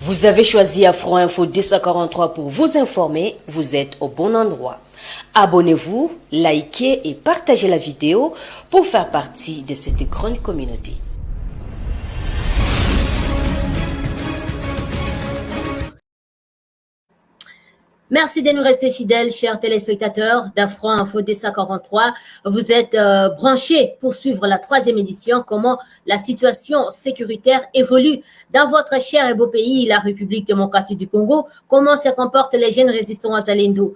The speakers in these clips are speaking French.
Vous avez choisi Afro Info 243 pour vous informer, vous êtes au bon endroit. Abonnez-vous, likez et partagez la vidéo pour faire partie de cette grande communauté. Merci de nous rester fidèles, chers téléspectateurs d'Afro Info 243. Vous êtes branchés pour suivre la 3e édition, comment la situation sécuritaire évolue dans votre cher et beau pays, la République démocratique du Congo. Comment se comportent les jeunes résistants à Zalendo,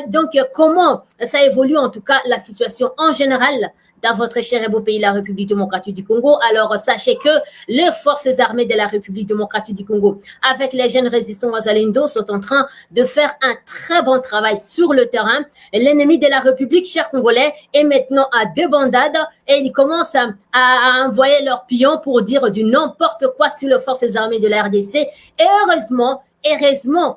donc comment ça évolue en tout cas la situation en général dans votre cher et beau pays, la République démocratique du Congo. Alors, sachez que les forces armées de la République démocratique du Congo, avec les jeunes résistants à Zalendo, sont en train de faire un très bon travail sur le terrain. L'ennemi de la République, chers Congolais, est maintenant à débandade et ils commencent à envoyer leurs pions pour dire du n'importe quoi sur les forces armées de la RDC. Et heureusement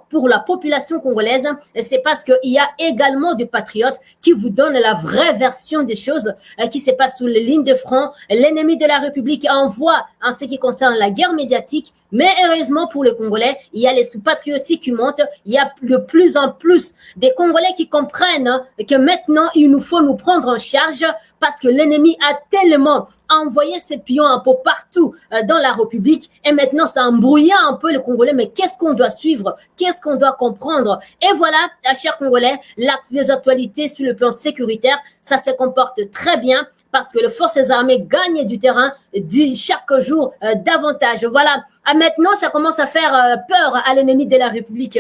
pour la population congolaise, c'est parce qu'il y a également des patriotes qui vous donnent la vraie version des choses qui se passent sous les lignes de front. L'ennemi de la République envoie en ce qui concerne la guerre médiatique, mais heureusement pour les Congolais, il y a l'esprit patriotique qui monte. Il y a de plus en plus des Congolais qui comprennent que maintenant, il nous faut nous prendre en charge parce que l'ennemi a tellement envoyé ses pions un peu partout dans la République et maintenant, ça embrouille un peu les Congolais. Mais qu'est-ce qu'on doit suivre? Qu'est-ce qu'on doit comprendre? Et voilà, chers Congolais, les actualités sur le plan sécuritaire, ça se comporte très bien parce que les forces armées gagnent du terrain chaque jour davantage. Voilà. Maintenant, ça commence à faire peur à l'ennemi de la République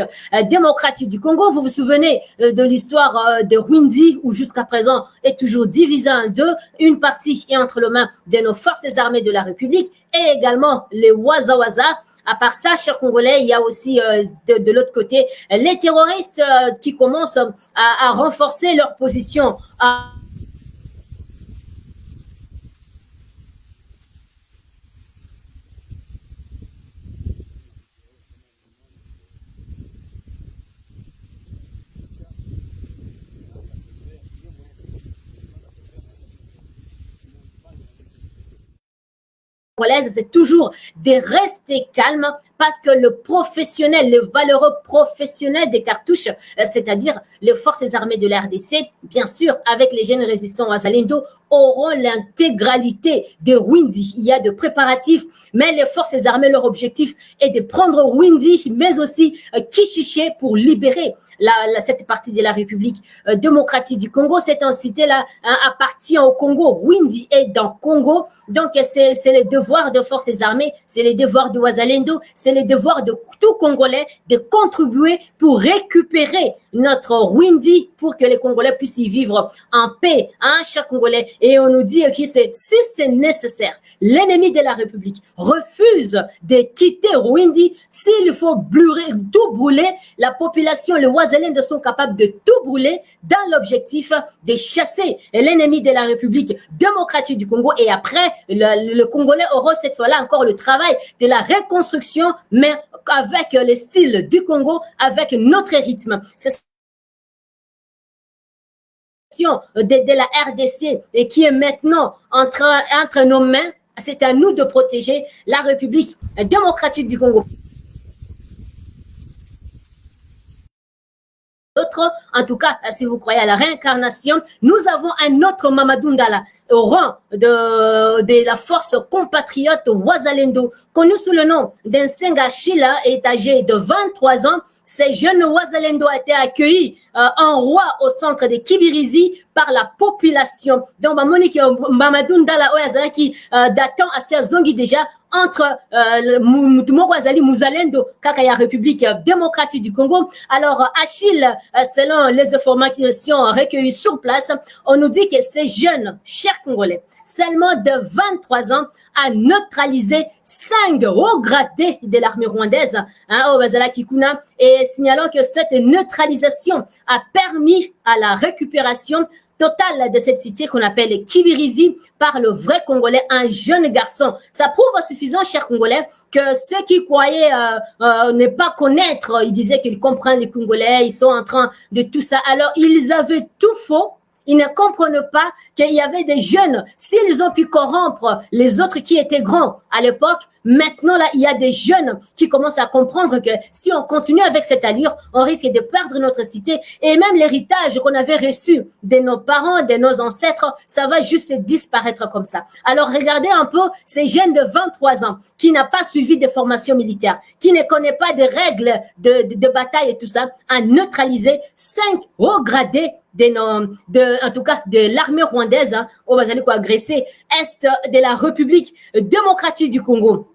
démocratique du Congo. Vous vous souvenez de l'histoire de Rwindi, où jusqu'à présent est toujours divisé en deux. Une partie est entre les mains de nos forces armées de la République et également les Waza-Waza. À part ça, chers Congolais, il y a aussi de l'autre côté les terroristes qui commencent à renforcer leur position. C'est toujours de rester calme parce que le professionnel, le valeureux professionnel des cartouches, c'est-à-dire les forces armées de la RDC, bien sûr, avec les jeunes résistants à Zalendo, auront l'intégralité de Rwindi. Il y a de préparatifs, mais les forces armées, leur objectif est de prendre Rwindi, mais aussi Kishiché pour libérer cette partie de la République démocratique du Congo. Cette entité-là appartient au Congo. Rwindi est dans le Congo. Donc, c'est le devoir de forces armées, c'est le devoir de Wazalendo, c'est le devoir de tout Congolais de contribuer pour récupérer notre Rwindi pour que les Congolais puissent y vivre en paix, hein, chers Congolais. Et on nous dit que si c'est nécessaire, l'ennemi de la République refuse de quitter Rwindi, s'il faut tout brûler, la population, les Wazalendo sont capables de tout brûler dans l'objectif de chasser l'ennemi de la République démocratique du Congo. Et après, le Congolais aura cette fois-là encore le travail de la reconstruction, mais avec le style du Congo, avec notre rythme. C'est de la RDC et qui est maintenant entre nos mains. C'est à nous de protéger la République démocratique du Congo. En tout cas, si vous croyez à la réincarnation, nous avons un autre Mamadou Ndala au rang de la force compatriote Wazalendo, connu sous le nom d'Nsenga Shila, est âgé de 23 ans. Ces jeunes Wazalendo a été accueillis en roi au centre de Kibirizi par la population. Donc, Mamadou Ndala qui datant à ses zongi déjà entre Mwazali Muzalendo, Kakaya République démocratique du Congo. Alors, Achille, selon les informations recueillies sur place, on nous dit que ces jeunes, chers Congolais, seulement de 23 ans, a neutralisé 5 hauts gradés de l'armée rwandaise, hein, au Bazala Kikuna, et signalant que cette neutralisation a permis à la récupération totale de cette cité qu'on appelle Kibirizi par le vrai Congolais, un jeune garçon. Ça prouve à suffisant, chers Congolais, que ceux qui croyaient ne pas connaître, ils disaient qu'ils comprennent les Congolais, ils sont en train de tout ça. Alors, ils avaient tout faux. Ils ne comprennent pas qu'il y avait des jeunes, s'ils ont pu corrompre les autres qui étaient grands à l'époque, maintenant, là, il y a des jeunes qui commencent à comprendre que si on continue avec cette allure, on risque de perdre notre cité et même l'héritage qu'on avait reçu de nos parents, de nos ancêtres, ça va juste disparaître comme ça. Alors, regardez un peu ces jeunes de 23 ans qui n'ont pas suivi des formations militaires, qui ne connaissent pas des règles de bataille et tout ça, à neutraliser 5 hauts gradés en tout cas de l'armée rwandaise, on va aller agresser est de la République démocratique du Congo.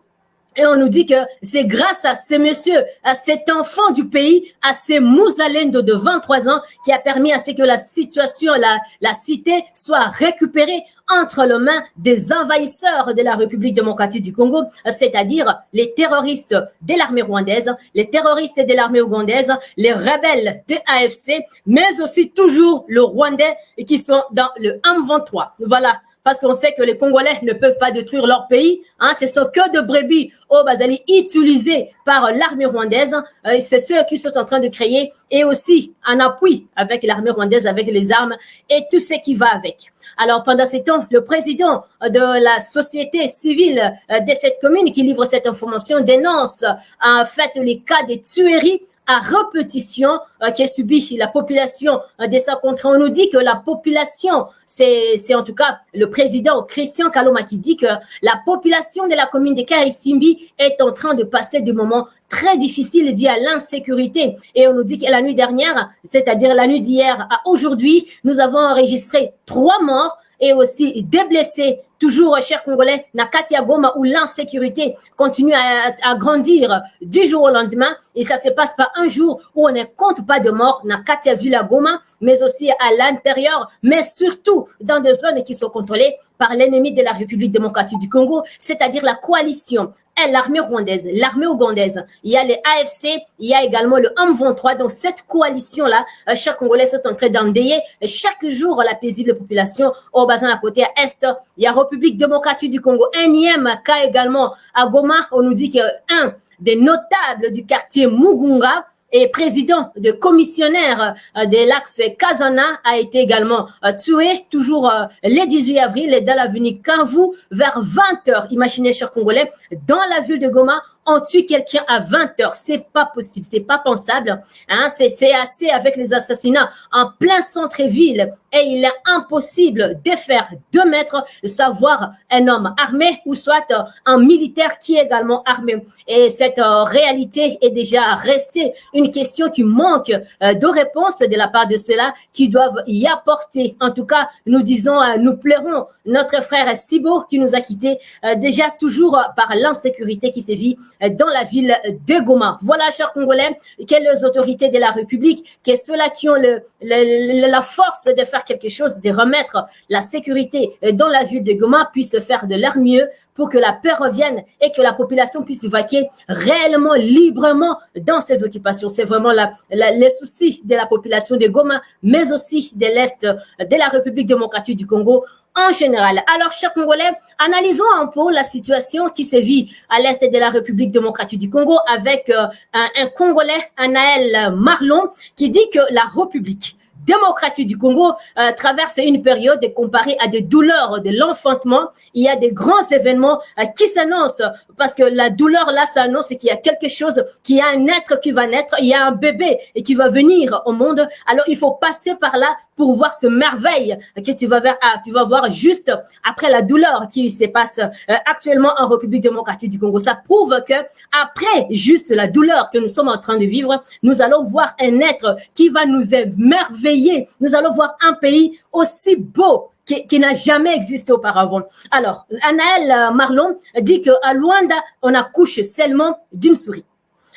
Et on nous dit que c'est grâce à ces messieurs, à cet enfant du pays, à ces Muzalendo de 23 ans qui a permis à ce que la situation, la cité soit récupérée entre les mains des envahisseurs de la République démocratique du Congo, c'est-à-dire les terroristes de l'armée rwandaise, les terroristes de l'armée ougandaise, les rebelles de AFC, mais aussi toujours le Rwandais qui sont dans le M23. Voilà. Parce qu'on sait que les Congolais ne peuvent pas détruire leur pays. Ce sont que de brebis au Bazali utilisés par l'armée rwandaise. C'est ceux qui sont en train de créer et aussi en appui avec l'armée rwandaise, avec les armes et tout ce qui va avec. Alors, pendant ce temps, le président de la société civile de cette commune qui livre cette information dénonce en fait les cas de tueries à répétition qui subit la population de sa contrée. On nous dit que la population, c'est en tout cas le président Christian Kaloma qui dit que la population de la commune de Karisimbi est en train de passer des moments très difficiles liés à l'insécurité. Et on nous dit que la nuit dernière, c'est-à-dire la nuit d'hier à aujourd'hui, nous avons enregistré 3 morts et aussi des blessés, toujours, chers Congolais, na Katia Goma, où l'insécurité continue à grandir du jour au lendemain. Et ça se passe pas un jour où on ne compte pas de morts na Katia Villa Goma, mais aussi à l'intérieur, mais surtout dans des zones qui sont contrôlées par l'ennemi de la République démocratique du Congo, c'est-à-dire la coalition. L'armée rwandaise, l'armée ougandaise, il y a les AFC, il y a également le M23. Donc, cette coalition-là, chaque Congolais sont en train d'endayer chaque jour la paisible population au bassin à côté, à Est. Il y a République démocratique du Congo. Énième cas également à Goma. On nous dit qu'un des notables du quartier Mugunga et président de commissionnaire de l'axe Kazana a été également tué, toujours le 18 avril dans l'avenue Kanvu vers 20h. Imaginez, chers Congolais, dans la ville de Goma, on tue quelqu'un à 20h. C'est pas possible, c'est pas pensable. C'est assez avec les assassinats en plein centre-ville et il est impossible de faire 2 mètres savoir un homme armé ou soit un militaire qui est également armé. Et cette réalité est déjà restée une question qui manque de réponse de la part de ceux-là qui doivent y apporter. En tout cas, nous disons, nous pleurons notre frère Sibo qui nous a quittés déjà toujours par l'insécurité qui sévit dans la ville de Goma. Voilà, chers Congolais, que les autorités de la République, que ceux-là qui ont la force de faire quelque chose, de remettre la sécurité dans la ville de Goma, puissent faire de leur mieux pour que la paix revienne et que la population puisse vaquer réellement, librement dans ses occupations. C'est vraiment les soucis de la population de Goma, mais aussi de l'Est de la République démocratique du Congo en général. Alors, chers Congolais, analysons un peu la situation qui se vit à l'Est de la République démocratique du Congo avec un Congolais, Anaël Marlon, qui dit que la République démocratique du Congo traverse une période comparée à des douleurs de l'enfantement. Il y a des grands événements qui s'annoncent parce que la douleur là s'annonce qu'il y a quelque chose, qu'il y a un être qui va naître, il y a un bébé et qui va venir au monde. Alors il faut passer par là pour voir ce merveille que tu vas voir juste après la douleur qui se passe actuellement en République démocratique du Congo. Ça prouve que après juste la douleur que nous sommes en train de vivre, nous allons voir un être qui va nous émerveiller. Nous allons voir un pays aussi beau qui n'a jamais existé auparavant. Alors, Anaël Marlon dit qu'à Luanda, on accouche seulement d'une souris.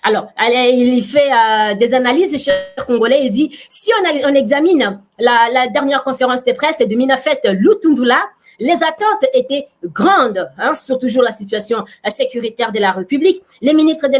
Alors, il fait des analyses, chers Congolais, il dit, si on examine la dernière conférence de presse de Minafet Lutundula, les attentes étaient grandes sur toujours la situation sécuritaire de la République. Les ministres de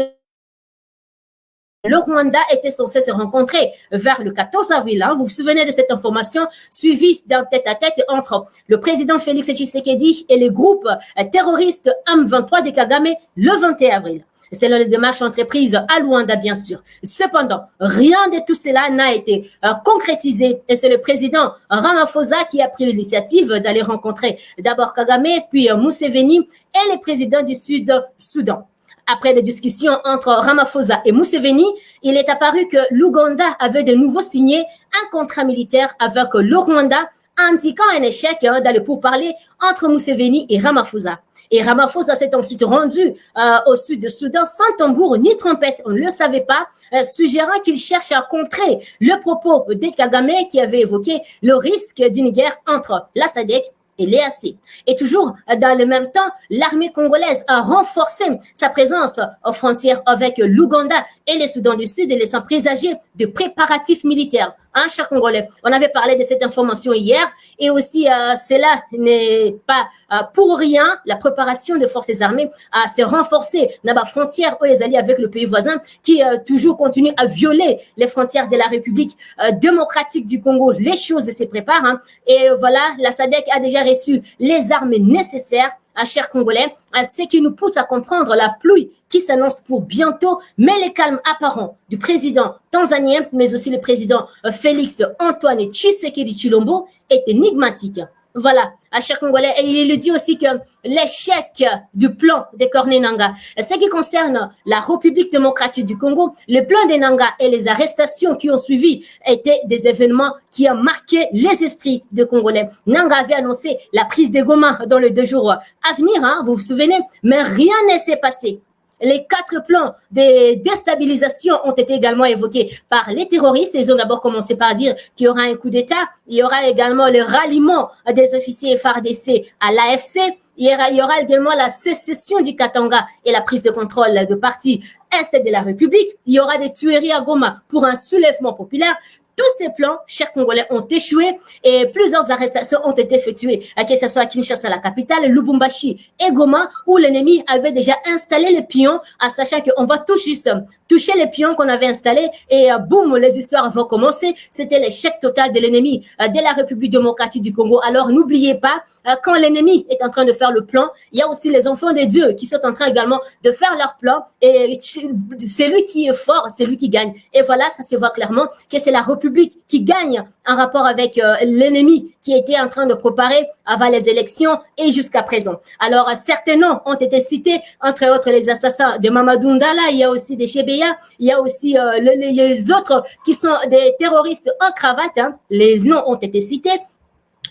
le Rwanda était censé se rencontrer vers le 14 avril. Vous vous souvenez de cette information suivie d'un tête-à-tête entre le président Félix Tshisekedi et le groupe terroriste M23 de Kagame le 21 avril. selon les démarches entreprises à Luanda, bien sûr. Cependant, rien de tout cela n'a été concrétisé et c'est le président Ramaphosa qui a pris l'initiative d'aller rencontrer d'abord Kagame, puis Museveni et les présidents du Sud-Soudan. Après des discussions entre Ramaphosa et Museveni, il est apparu que l'Ouganda avait de nouveau signé un contrat militaire avec le Rwanda, indiquant un échec dans le pourparlers entre Museveni et Ramaphosa. Et Ramaphosa s'est ensuite rendu au sud du Soudan sans tambour ni trompette, on ne le savait pas, suggérant qu'il cherche à contrer le propos de Kagame qui avait évoqué le risque d'une guerre entre la SADC et l'EAC. Et toujours dans le même temps, l'armée congolaise a renforcé sa présence aux frontières avec l'Ouganda et le Soudan du Sud, laissant présager de préparatifs militaires. Chers Congolais, on avait parlé de cette information hier et aussi cela n'est pas pour rien. La préparation de forces armées s'est renforcée dans la frontière où ils allaient avec le pays voisin qui toujours continue à violer les frontières de la République démocratique du Congo. Les choses se préparent et voilà, la SADC a déjà reçu les armes nécessaires chers Congolais, ce qui nous pousse à comprendre la pluie qui s'annonce pour bientôt, mais le calme apparent du président tanzanien, mais aussi le président Félix Antoine Tshisekedi Tshilombo est énigmatique. Voilà, chers Congolais, et il dit aussi que l'échec du plan de Corneille Nangaa, ce qui concerne la République démocratique du Congo, le plan de Nangaa et les arrestations qui ont suivi étaient des événements qui ont marqué les esprits des Congolais. Nangaa avait annoncé la prise de Goma dans les 2 jours à venir, vous vous souvenez, mais rien ne s'est passé. Les 4 plans de déstabilisation ont été également évoqués par les terroristes. Ils ont d'abord commencé par dire qu'il y aura un coup d'État. Il y aura également le ralliement des officiers FARDC à l'AFC. Il y aura également la sécession du Katanga et la prise de contrôle de partie est de la République. Il y aura des tueries à Goma pour un soulèvement populaire. Tous ces plans, chers Congolais, ont échoué et plusieurs arrestations ont été effectuées, que ce soit à Kinshasa, la capitale, Lubumbashi et Goma, où l'ennemi avait déjà installé les pions, en sachant qu'on va tout juste toucher les pions qu'on avait installés et boum, les histoires vont commencer. C'était l'échec total de l'ennemi de la République démocratique du Congo. Alors, n'oubliez pas, quand l'ennemi est en train de faire le plan, il y a aussi les enfants de Dieu qui sont en train également de faire leur plan et c'est lui qui est fort, c'est lui qui gagne. Et voilà, ça se voit clairement que c'est la République qui gagne en rapport avec l'ennemi qui était en train de préparer avant les élections et jusqu'à présent. Alors, certains noms ont été cités, entre autres les assassins de Mamadou Ndala, il y a aussi des Chebeya, il y a aussi les autres qui sont des terroristes en cravate, les noms ont été cités.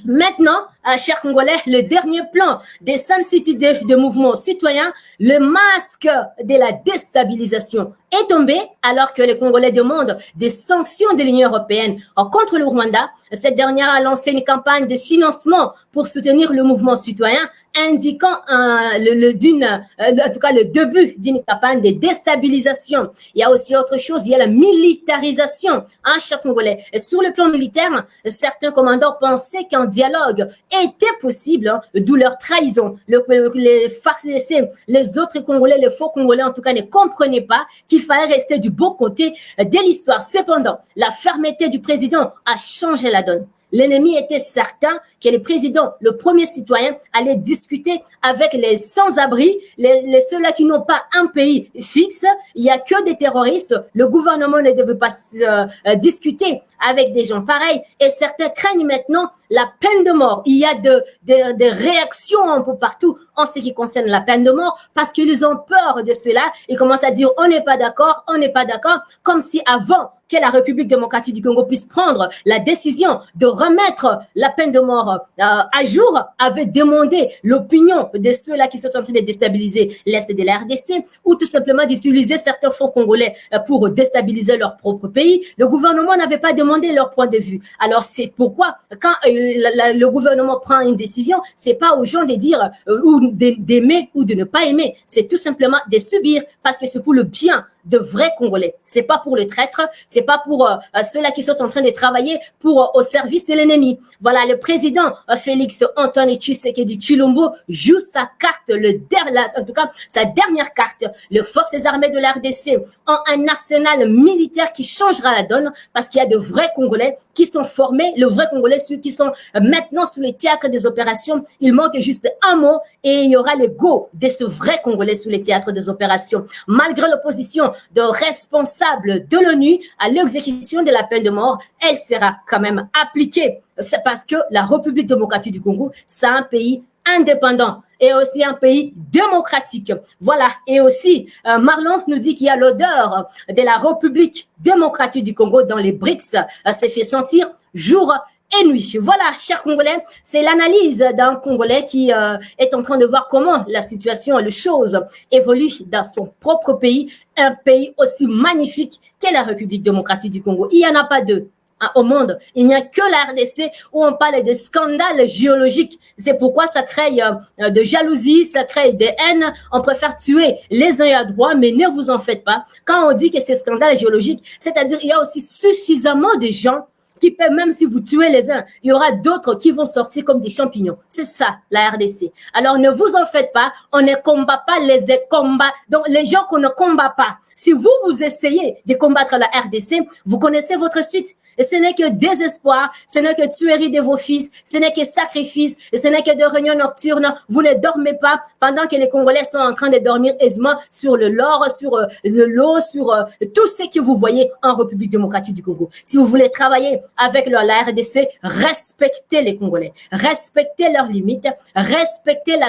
Maintenant, chers Congolais, le dernier plan des Sun City de mouvement citoyen, le masque de la déstabilisation est tombé alors que les Congolais demandent des sanctions de l'Union européenne contre le Rwanda. Cette dernière a lancé une campagne de financement pour soutenir le mouvement citoyen, indiquant en tout cas le début d'une campagne de déstabilisation. Il y a aussi autre chose, il y a la militarisation chers Congolais. Et sur le plan militaire, certains commandants pensaient qu'un dialogue était possible, d'où leur trahison. Les autres Congolais, les faux Congolais en tout cas ne comprenaient pas qu'il fallait rester du bon côté de l'histoire. Cependant, la fermeté du président a changé la donne. L'ennemi était certain que le président, le premier citoyen, allait discuter avec les sans-abri, ceux-là qui n'ont pas un pays fixe. Il n'y a que des terroristes. Le gouvernement ne devait pas discuter avec des gens pareils. Et certains craignent maintenant la peine de mort. Il y a des réactions un peu partout en ce qui concerne la peine de mort parce qu'ils ont peur de cela. Ils commencent à dire on n'est pas d'accord, comme si avant que la République démocratique du Congo puisse prendre la décision de remettre la peine de mort à jour, avait demandé l'opinion de ceux-là qui sont en train de déstabiliser l'Est de la RDC ou tout simplement d'utiliser certains fonds congolais pour déstabiliser leur propre pays. Le gouvernement n'avait pas demandé leur point de vue. Alors, c'est pourquoi quand le gouvernement prend une décision, c'est pas aux gens de dire ou d'aimer ou de ne pas aimer. C'est tout simplement de subir parce que c'est pour le bien de vrais Congolais. C'est pas pour les traîtres, c'est pas pour ceux-là qui sont en train de travailler au service de l'ennemi. Voilà, le président Félix Antoine Tshisekedi Tshilombo joue sa carte, en tout cas sa dernière carte. Les forces armées de la RDC ont un arsenal militaire qui changera la donne parce qu'il y a de vrais Congolais qui sont formés, le vrai Congolais, ceux qui sont maintenant sur les théâtres des opérations. Il manque juste un mot et il y aura le go de ce vrai Congolais sur les théâtres des opérations. Malgré l'opposition de responsables de l'ONU à l'exécution de la peine de mort, elle sera quand même appliquée. C'est parce que la République démocratique du Congo, c'est un pays indépendant et aussi un pays démocratique. Voilà. Et aussi, Marlon nous dit qu'il y a l'odeur de la République démocratique du Congo dans les BRICS. S'est fait sentir jour et nuit. Voilà, chers Congolais, c'est l'analyse d'un Congolais qui est en train de voir comment la situation, les choses évoluent dans son propre pays, un pays aussi magnifique qu'est la République démocratique du Congo. Il n'y en a pas deux. Au monde, il n'y a que la RDC où on parle de scandales géologiques. C'est pourquoi ça crée de jalousie, ça crée de haine. On préfère tuer les uns à droite, mais ne vous en faites pas. Quand on dit que c'est scandale géologique, c'est-à-dire il y a aussi suffisamment de gens qui peuvent, même si vous tuez les uns, il y aura d'autres qui vont sortir comme des champignons. C'est ça, la RDC. Alors, ne vous en faites pas. On ne combat pas les combats. Donc, les gens qu'on ne combat pas, si vous essayez de combattre la RDC, vous connaissez votre suite. Et ce n'est que désespoir, ce n'est que tuerie de vos fils, ce n'est que sacrifice, et ce n'est que de réunions nocturnes. Vous ne dormez pas pendant que les Congolais sont en train de dormir aisément sur le lore, sur l'eau, sur tout ce que vous voyez en République démocratique du Congo. Si vous voulez travailler avec la RDC, respectez les Congolais, respectez leurs limites, respectez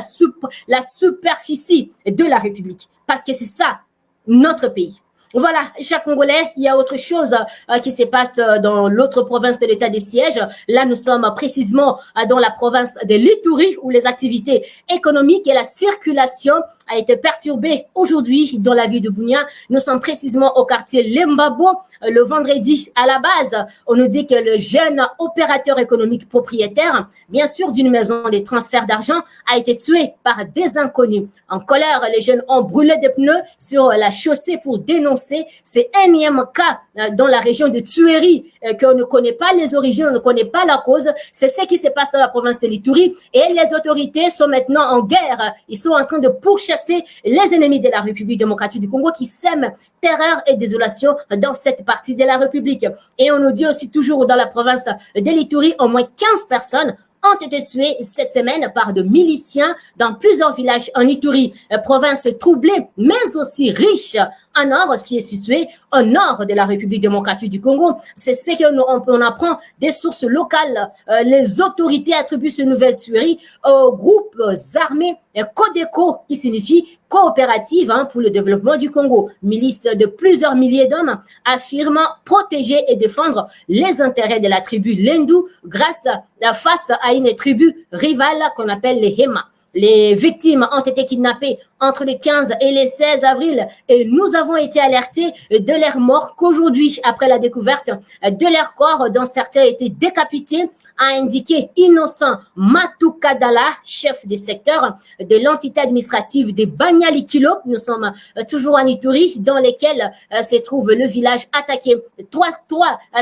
la superficie de la République. Parce que c'est ça, notre pays. Voilà, chers Congolais, il y a autre chose qui se passe dans l'autre province de l'état des sièges. Là, nous sommes précisément dans la province de l'Ituri où les activités économiques et la circulation a été perturbée aujourd'hui dans la ville de Bunia. Nous sommes précisément au quartier Lembabo. Le vendredi, à la base, on nous dit que le jeune opérateur économique propriétaire, bien sûr d'une maison de transfert d'argent, a été tué par des inconnus. En colère, les jeunes ont brûlé des pneus sur la chaussée pour dénoncer ces énième cas dans la région de tuerie qu'on ne connaît pas les origines, on ne connaît pas la cause. C'est ce qui se passe dans la province de l'Ituri et les autorités sont maintenant en guerre. Ils sont en train de pourchasser les ennemis de la République démocratique du Congo qui sèment terreur et désolation dans cette partie de la République. Et on nous dit aussi toujours dans la province de l'Ituri, au moins 15 personnes ont été tués cette semaine par de miliciens dans plusieurs villages en Ituri, province troublée mais aussi riche en nord, ce qui est situé au nord de la République démocratique du Congo. C'est ce qu'on apprend des sources locales. Les autorités attribuent ce nouvelle tuerie aux groupes armés Codeco, qui signifie coopérative pour le développement du Congo. Milice de plusieurs milliers d'hommes affirmant protéger et défendre les intérêts de la tribu Lendu face à une tribu rivale qu'on appelle les Hema. Les victimes ont été kidnappées entre le 15 et le 16 avril et nous avons été alertés de leur mort qu'aujourd'hui, après la découverte de leur corps, dont certains étaient décapités, a indiqué Innocent Matoukadala, chef des secteurs de l'entité administrative de Banyalikilo. Nous sommes toujours en Ituri, dans lesquels se trouve le village attaqué. Trois,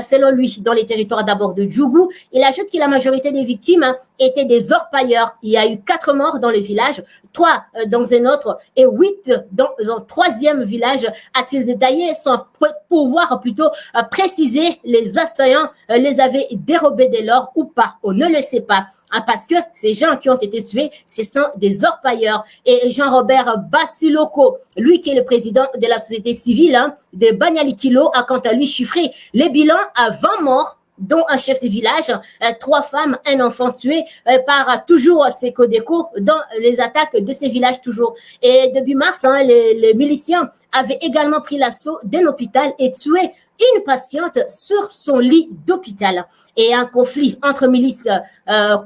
selon lui, dans les territoires d'abord de Djougou. Il ajoute que la majorité des victimes étaient des orpailleurs. Il y a eu 4 morts dans le village, 3 dans un autre et 8 dans un troisième village, a-t-il détaillé, sans pouvoir plutôt préciser les assaillants les avaient dérobés de l'or ou pas. On ne le sait pas, parce que ces gens qui ont été tués, ce sont des orpailleurs. Et Jean-Robert Basiloko, lui qui est le président de la société civile de Banyalikilo, a quant à lui chiffré les bilans à 20 morts, dont un chef de village, 3 femmes, un enfant tué par toujours ces Codeco dans les attaques de ces villages toujours. Et début mars, les miliciens avaient également pris l'assaut d'un hôpital et tué une patiente sur son lit d'hôpital. Et un conflit entre milices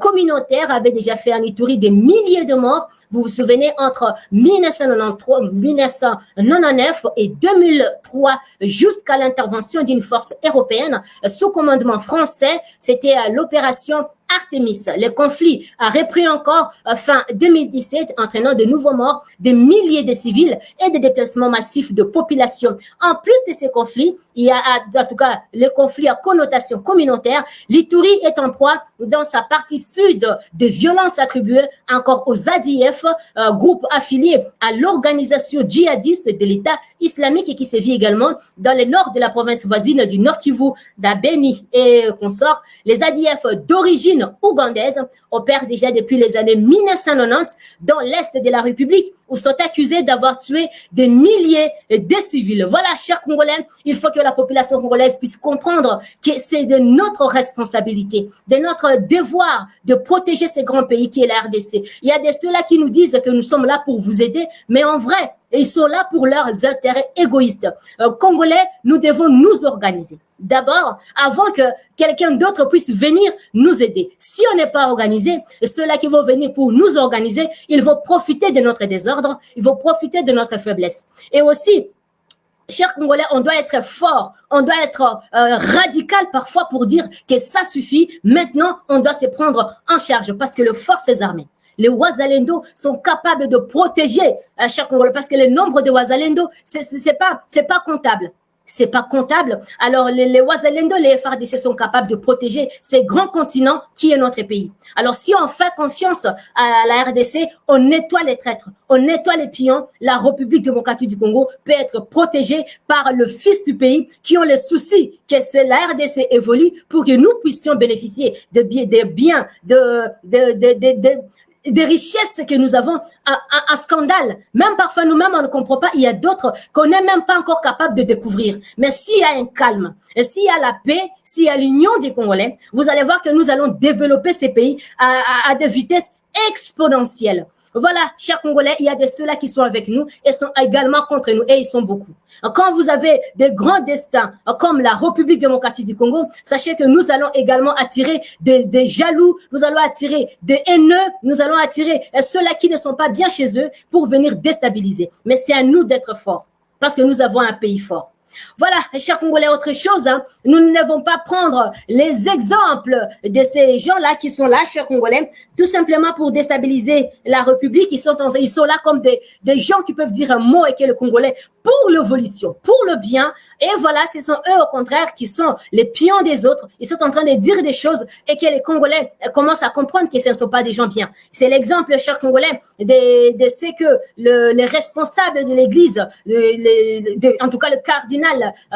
communautaires avait déjà fait en Ituri des milliers de morts. Vous vous souvenez, entre 1999 et 2003, jusqu'à l'intervention d'une force européenne sous commandement français, c'était l'opération Artémis. Le conflit a repris encore fin 2017, entraînant de nouveaux morts, des milliers de civils et des déplacements massifs de population. En plus de ces conflits, il y a en tout cas le conflit à connotation communautaire. L'Ituri est en proie dans sa partie sud de violences attribuées encore aux ADF, groupe affilié à l'organisation djihadiste de l'État islamique et qui sévit également dans le nord de la province voisine du Nord Kivu, d'Abeni et consorts. Les ADF d'origine ougandaise opèrent déjà depuis les années 1990 dans l'est de la République où sont accusés d'avoir tué des milliers de civils. Voilà, chers Congolais, il faut que la population congolaise puisse comprendre que c'est de notre responsabilité, de notre devoir de protéger ce grand pays qui est la RDC. Il y a de ceux-là qui nous disent que nous sommes là pour vous aider, mais en vrai, ils sont là pour leurs intérêts égoïstes. Congolais, nous devons nous organiser. D'abord, avant que quelqu'un d'autre puisse venir nous aider. Si on n'est pas organisé, ceux-là qui vont venir pour nous organiser, ils vont profiter de notre désordre, ils vont profiter de notre faiblesse. Et aussi, chers Congolais, on doit être fort, on doit être radical parfois pour dire que ça suffit. Maintenant, on doit se prendre en charge parce que les forces armées, les Wazalendo sont capables de protéger chers Congolais parce que le nombre de Wazalendo, c'est pas comptable. C'est pas comptable. Alors, les Wazalendo, les FARDC sont capables de protéger ces grands continents qui est notre pays. Alors, si on fait confiance à la RDC, on nettoie les traîtres, on nettoie les pions. La République démocratique du Congo peut être protégée par le fils du pays qui ont le souci que la RDC évolue pour que nous puissions bénéficier des biens, des richesses que nous avons, un scandale. Même parfois, nous-mêmes, on ne comprend pas. Il y a d'autres qu'on n'est même pas encore capable de découvrir. Mais s'il y a un calme, et s'il y a la paix, s'il y a l'union des Congolais, vous allez voir que nous allons développer ces pays à des vitesses exponentielles. Voilà, chers Congolais, il y a de ceux-là qui sont avec nous et sont également contre nous, et ils sont beaucoup. Quand vous avez des grands destins comme la République démocratique du Congo, sachez que nous allons également attirer des jaloux, nous allons attirer des haineux, nous allons attirer ceux-là qui ne sont pas bien chez eux pour venir déstabiliser. Mais c'est à nous d'être forts parce que nous avons un pays fort. Voilà, chers Congolais, autre chose, nous ne devons pas prendre les exemples de ces gens-là qui sont là, chers Congolais, tout simplement pour déstabiliser la République. Ils sont là comme des gens qui peuvent dire un mot et que le Congolais, pour l'évolution, pour le bien. Et voilà, ce sont eux, au contraire, qui sont les pions des autres. Ils sont en train de dire des choses et que les Congolais commencent à comprendre que ce ne sont pas des gens bien. C'est l'exemple, chers Congolais, de ce que les responsables de l'Église, en tout cas le cardinal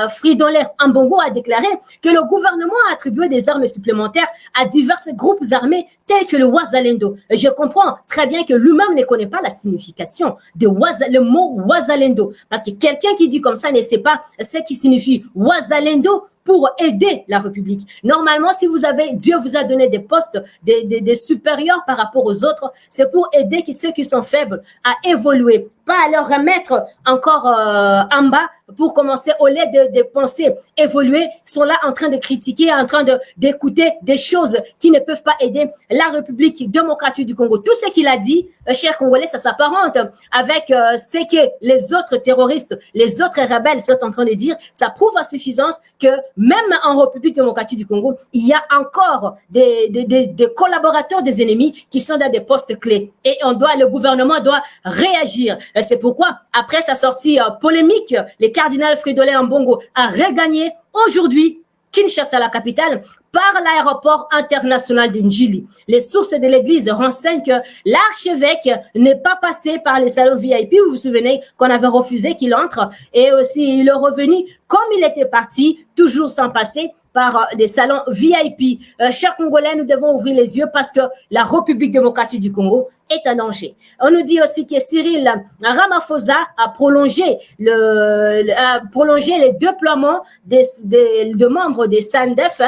Fridolin Ambongo a déclaré que le gouvernement a attribué des armes supplémentaires à divers groupes armés tels que le Wazalendo. Je comprends très bien que lui-même ne connaît pas la signification de le mot Wazalendo. Parce que quelqu'un qui dit comme ça ne sait pas ce qui signifie Wazalendo pour aider la République. Normalement, si Dieu vous a donné des postes, des supérieurs par rapport aux autres, c'est pour aider ceux qui sont faibles à évoluer, pas à leur remettre encore en bas pour commencer, au lieu de penser évoluer, sont là en train de critiquer, en train d'écouter des choses qui ne peuvent pas aider la République démocratique du Congo. Tout ce qu'il a dit, chers Congolais, ça s'apparente avec ce que les autres terroristes, les autres rebelles sont en train de dire. Ça prouve à suffisance que même en République démocratique du Congo, il y a encore des collaborateurs des ennemis qui sont dans des postes clés. Et le gouvernement doit réagir. C'est pourquoi, après sa sortie polémique, le cardinal Fridolin Ambongo a regagné aujourd'hui Kinshasa, la capitale, par l'aéroport international d'Njili. Les sources de l'église renseignent que l'archevêque n'est pas passé par les salons VIP. Vous vous souvenez qu'on avait refusé qu'il entre, et aussi il est revenu comme il était parti, toujours sans passer par des salons VIP. Chers Congolais, nous devons ouvrir les yeux parce que la République démocratique du Congo est en danger. On nous dit aussi que Cyril Ramaphosa a prolongé les déploiements de membres des SANDF,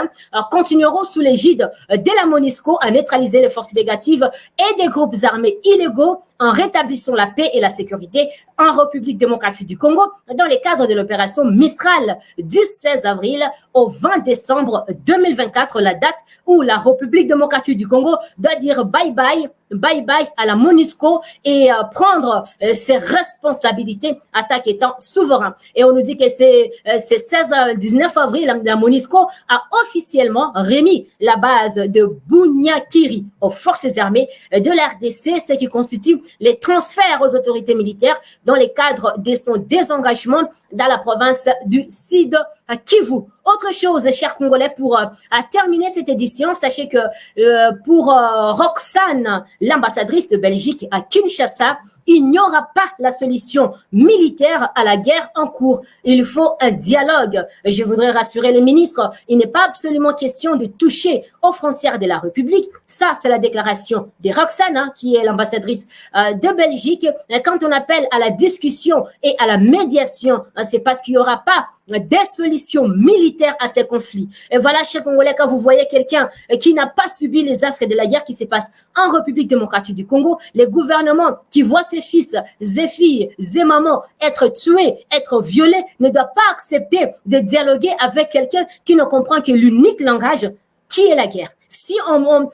continueront sous l'égide de la MONUSCO à neutraliser les forces négatives et des groupes armés illégaux en rétablissant la paix et la sécurité en République démocratique du Congo dans le cadre de l'opération Mistral du 16 avril au 20 décembre 2024, la date où la République démocratique du Congo doit dire bye-bye bye bye à la MONUSCO et prendre ses responsabilités en tant qu'étant souverain. Et on nous dit que c'est 19 avril, la MONUSCO a officiellement remis la base de Bunyakiri aux forces armées de la RDC, ce qui constitue les transferts aux autorités militaires dans le cadre de son désengagement dans la province du Sud Kivu. Autre chose, chers Congolais, pour terminer cette édition, sachez que pour Roxane, l'ambassadrice de Belgique à Kinshasa, il n'y aura pas la solution militaire à la guerre en cours. Il faut un dialogue. Je voudrais rassurer les ministres, il n'est pas absolument question de toucher aux frontières de la République. Ça, c'est la déclaration de Roxane, qui est l'ambassadrice de Belgique. Quand on appelle à la discussion et à la médiation, c'est parce qu'il n'y aura pas des solutions militaires à ces conflits. Et voilà, chers Congolais, quand vous voyez quelqu'un qui n'a pas subi les affres de la guerre qui se passe en République démocratique du Congo, les gouvernements qui voient ses fils, ses filles, ses mamans être tués, être violés, ne doivent pas accepter de dialoguer avec quelqu'un qui ne comprend que l'unique langage qui est la guerre. Si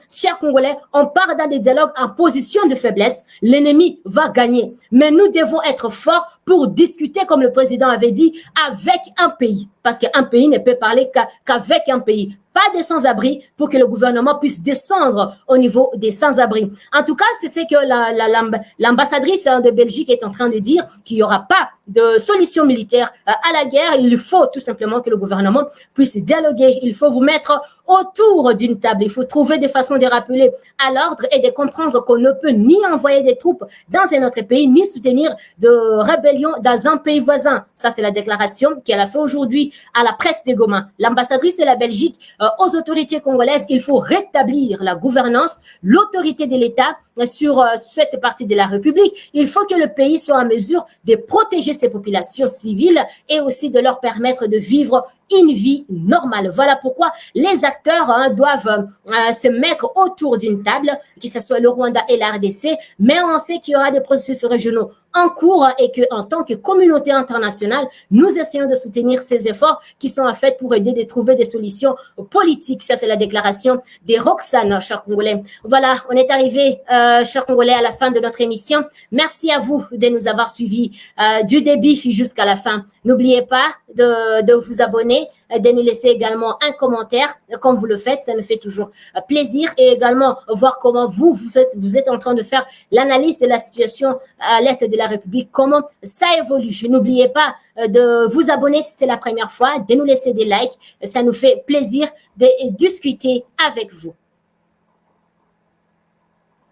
chers Congolais, on part dans des dialogues en position de faiblesse, l'ennemi va gagner. Mais nous devons être forts pour discuter, comme le président avait dit, avec un pays. Parce qu'un pays ne peut parler qu'avec un pays. Pas des sans-abri pour que le gouvernement puisse descendre au niveau des sans-abri. En tout cas, c'est ce que l'ambassadrice de Belgique est en train de dire, qu'il n'y aura pas de solution militaire à la guerre. Il faut tout simplement que le gouvernement puisse dialoguer. Il faut vous mettre autour d'une table. Il faut trouver des façons de rappeler à l'ordre et de comprendre qu'on ne peut ni envoyer des troupes dans un autre pays, ni soutenir de rébellion dans un pays voisin. Ça, c'est la déclaration qu'elle a fait aujourd'hui à la presse de Goma. L'ambassadrice de la Belgique aux autorités congolaises, il faut rétablir la gouvernance, l'autorité de l'État sur cette partie de la République. Il faut que le pays soit en mesure de protéger ses populations civiles et aussi de leur permettre de vivre une vie normale. Voilà pourquoi les acteurs doivent se mettre autour d'une table, que ce soit le Rwanda et la RDC, mais on sait qu'il y aura des processus régionaux en cours et qu'en tant que communauté internationale, nous essayons de soutenir ces efforts qui sont en fait pour aider à trouver des solutions politiques. Ça, c'est la déclaration des Roxane, chers Congolais. Voilà, on est arrivé, chers Congolais, à la fin de notre émission. Merci à vous de nous avoir suivis du début jusqu'à la fin. N'oubliez pas de vous abonner, de nous laisser également un commentaire. Comme vous le faites, ça nous fait toujours plaisir. Et également voir comment vous êtes en train de faire l'analyse de la situation à l'Est de la République, comment ça évolue. N'oubliez pas de vous abonner si c'est la première fois, de nous laisser des likes. Ça nous fait plaisir de discuter avec vous.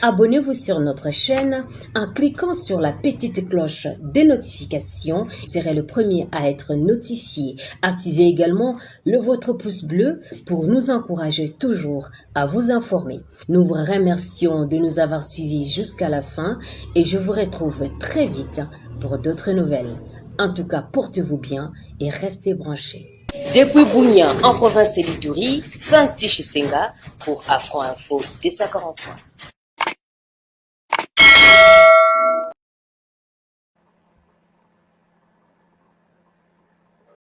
Abonnez-vous sur notre chaîne en cliquant sur la petite cloche des notifications. Vous serez le premier à être notifié. Activez également votre pouce bleu pour nous encourager toujours à vous informer. Nous vous remercions de nous avoir suivis jusqu'à la fin et je vous retrouve très vite pour d'autres nouvelles. En tout cas, portez-vous bien et restez branchés. Depuis Bunia, en province de l'Ituri, Santi Chisenga pour Afro Info 243.